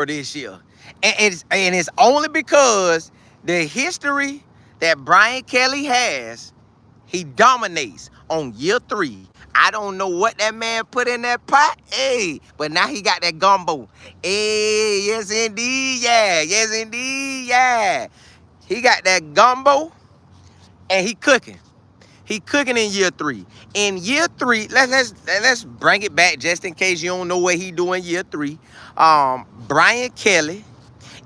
this year. And it's only because the history that Brian Kelly has, he dominates on year 3. I don't know what that man put in that pot. Hey, but now he got that gumbo. Hey, yes indeed, yeah. Yes indeed, yeah. He got that gumbo and he cooking. He cooking in year 3. In year 3, let's bring it back just in case you don't know what he doing year 3. Brian Kelly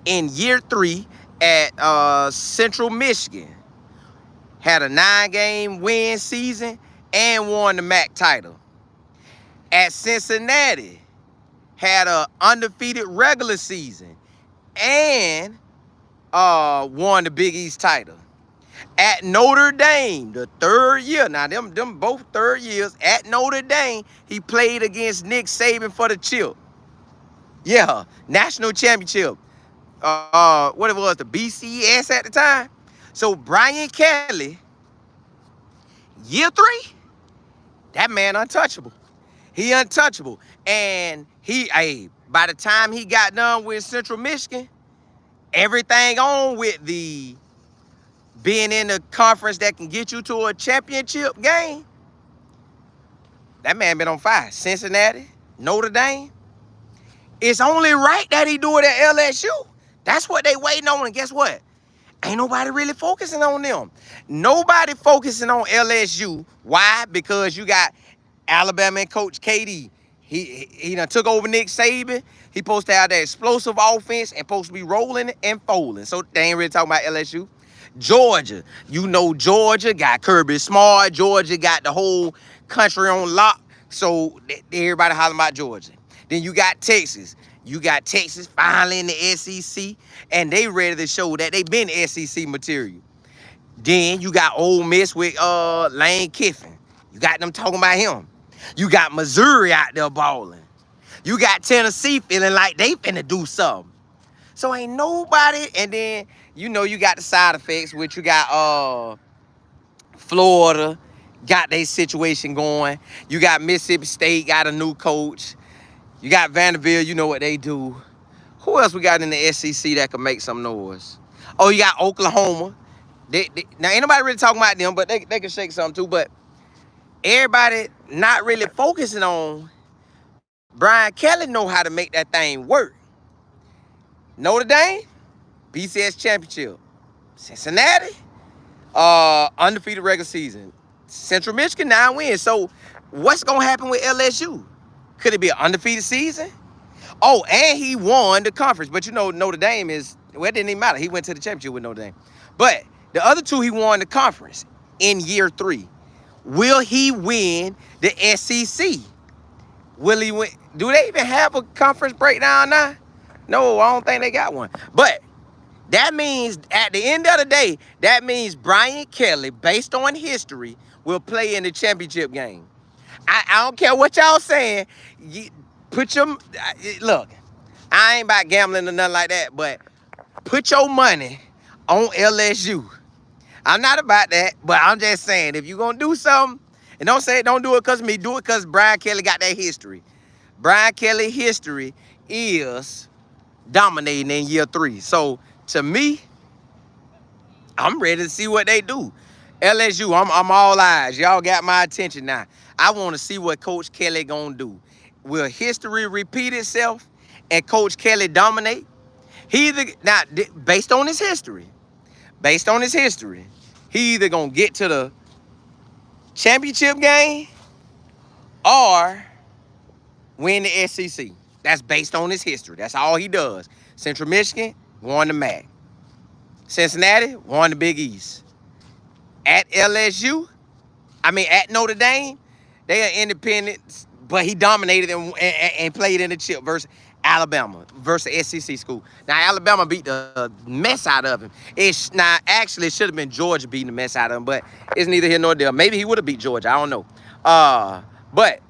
in year 3 at Central Michigan had a 9-game win season and won the MAC title. At Cincinnati, had a undefeated regular season and won the Big East title. At Notre Dame, the 3rd year, now them both 3rd years, at Notre Dame, he played against Nick Saban for the chip. Yeah, national championship. What it was, the BCS at the time. So Brian Kelly, year 3, that man untouchable. He untouchable. And by the time he got done with Central Michigan, everything on with the being in a conference that can get you to a championship game, that man been on fire. Cincinnati, Notre Dame. It's only right that he do it at LSU. That's what they waiting on. And guess what? Ain't nobody really focusing on them. Nobody focusing on LSU. Why? Because you got Alabama and Coach KD. He done took over Nick Saban. He supposed to have that explosive offense and supposed to be rolling and folding. So they ain't really talking about LSU. Georgia. You know Georgia got Kirby Smart. Georgia got the whole country on lock. So everybody hollering about Georgia. Then you got Texas. You got Texas finally in the SEC. And they ready to show that they been SEC material. Then you got Ole Miss with Lane Kiffin. You got them talking about him. You got Missouri out there balling. You got Tennessee feeling like they finna do something. So ain't nobody, and then, you know, you got the side effects, which you got Florida, got their situation going. You got Mississippi State, got a new coach. You got Vanderbilt, you know what they do. Who else we got in the SEC that can make some noise? Oh, you got Oklahoma. Now, ain't nobody really talking about them, but they can shake something too. But everybody not really focusing on Brian Kelly know how to make that thing work. Notre Dame, BCS championship. Cincinnati, undefeated regular season. Central Michigan, 9 wins. So what's going to happen with LSU? Could it be an undefeated season? Oh, and he won the conference. But you know, Notre Dame is, well, it didn't even matter. He went to the championship with Notre Dame. But the other 2, he won the conference in year 3. Will he win the SEC? Will he win? Do they even have a conference breakdown now? No, I don't think they got one. But that means, at the end of the day, that means Brian Kelly, based on history, will play in the championship game. I don't care what y'all saying. Look, I ain't about gambling or nothing like that, but put your money on LSU. I'm not about that, but I'm just saying, if you're going to do something, and don't do it because of me, do it because Brian Kelly got that history. Brian Kelly history is dominating in year 3. So, to me, I'm ready to see what they do. LSU, I'm all eyes. Y'all got my attention now. I want to see what Coach Kelly gonna do. Will history repeat itself and Coach Kelly dominate? Based on his history, he either gonna get to the championship game or win the SEC. That's based on his history. That's all he does. Central Michigan won the MAC. Cincinnati won the Big East. At Notre Dame, they are independent, but he dominated and played in the chip versus Alabama, versus SEC school. Now, Alabama beat the mess out of him. It should have been Georgia beating the mess out of him, but it's neither here nor there. Maybe he would have beat Georgia. I don't know. But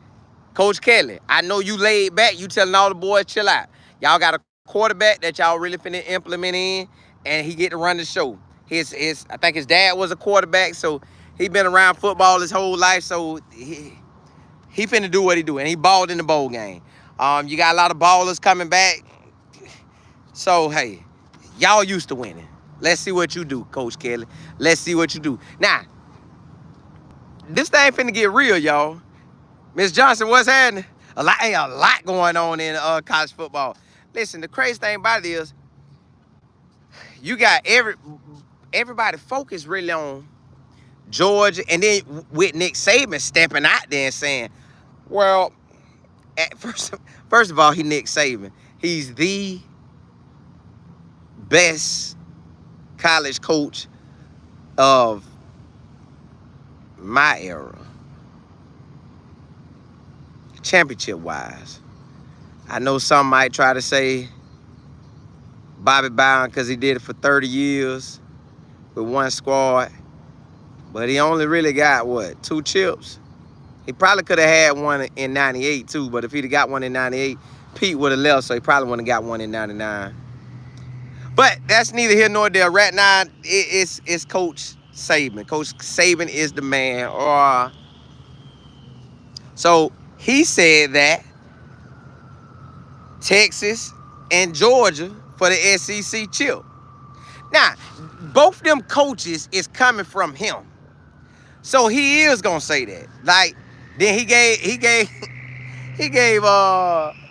Coach Kelly, I know you laid back. You telling all the boys, chill out. Y'all got a quarterback that y'all really finna implement in, and he get to run the show. I think his dad was a quarterback, so he been around football his whole life, so he finna do what he do, and he balled in the bowl game. You got a lot of ballers coming back. So, hey, y'all used to winning. Let's see what you do, Coach Kelly. Let's see what you do. Now, this thing finna get real, y'all. Miss Johnson, what's happening? A lot going on in college football. Listen, the crazy thing about it is, you got everybody focused really on Georgia, and then with Nick Saban stepping out there and saying, well, first of all, he Nick Saban. He's the best college coach of my era, championship-wise. I know some might try to say Bobby Bowden because he did it for 30 years with one squad, but he only really got, what, 2 chips? He probably could have had one in 98 too, but if he'd have got one in 98, Pete would have left, so he probably wouldn't have got one in 99. But that's neither here nor there. Right now, it's Coach Saban. Coach Saban is the man. So he said that Texas and Georgia for the SEC chip. Now, both them coaches is coming from him. So he is gonna say that. Like, then he gave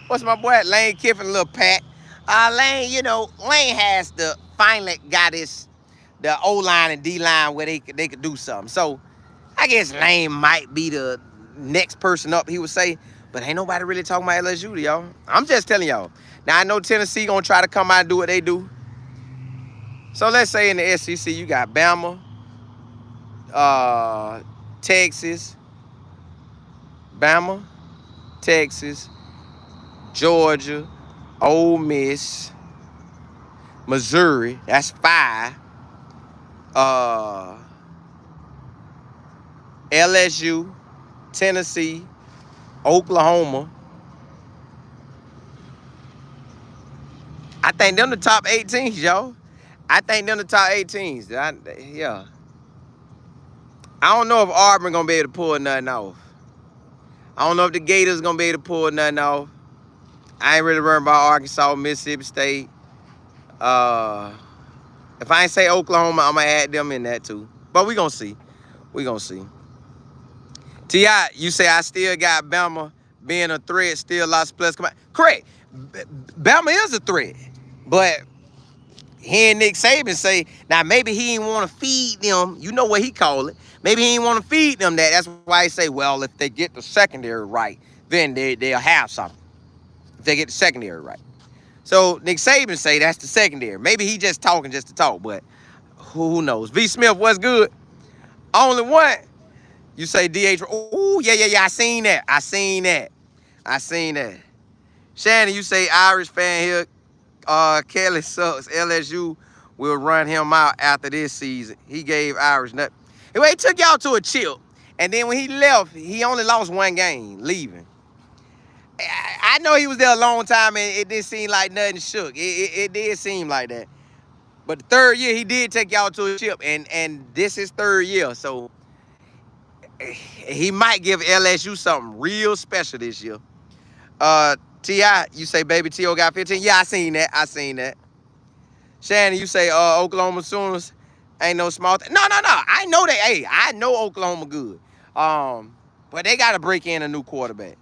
what's my boy Lane Kiffin a little pat. Lane, Lane has finally got the O-line and D-line where they could do something. So I guess Lane might be the next person up, he would say. But ain't nobody really talking about LSU, y'all. I'm just telling y'all. Now, I know Tennessee gonna try to come out and do what they do. So let's say in the SEC, you got Bama, Texas, Georgia, Ole Miss, Missouri. That's 5. LSU, Tennessee, Oklahoma. I think them the top 8 teams, y'all. I think them the top 8 teams. Yeah. I don't know if Auburn gonna be able to pull nothing off. I don't know if the Gators gonna be able to pull nothing off. I ain't really worried about Arkansas, Mississippi State. If I ain't say Oklahoma, I'm gonna add them in that too. But we gonna see. We gonna see. T.I., you say I still got Bama being a threat, still lots of players come out. Correct. Bama is a threat. But hearing Nick Saban say, now maybe he didn't want to feed them. You know what he call it. Maybe he didn't want to feed them that. That's why he say, well, if they get the secondary right, then they'll have something. If they get the secondary right. So Nick Saban say that's the secondary. Maybe he just talking just to talk, but who knows? V. Smith, what's good? Only one. You say DH. Oh, yeah. I seen that. Shannon, you say Irish fan here. Kelly sucks. LSU will run him out after this season. He gave Irish nothing. Anyway, he took y'all to a chip. And then when he left, he only lost 1 game leaving. I know he was there a long time and it didn't seem like nothing shook. It did seem like that. But the 3rd year, he did take y'all to a chip. And this is 3rd year. So he might give LSU something real special this year. T.I., you say Baby T.O. got 15? Yeah, I seen that. Shannon, you say Oklahoma Sooners ain't no small thing. No. I know they. Hey, I know Oklahoma good. But they got to break in a new quarterback.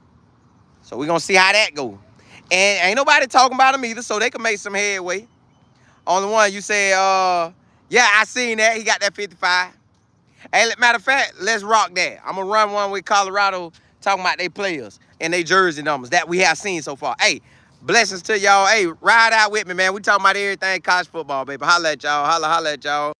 So we're going to see how that go. And ain't nobody talking about him either, so they can make some headway. On the one, you say, yeah, I seen that. He got that 55. Hey, matter of fact, let's rock that. I'm going to run one with Colorado talking about their players and their jersey numbers that we have seen so far. Hey, blessings to y'all. Hey, ride out with me, man. We talking about everything college football, baby. Holla at y'all. Holla at y'all.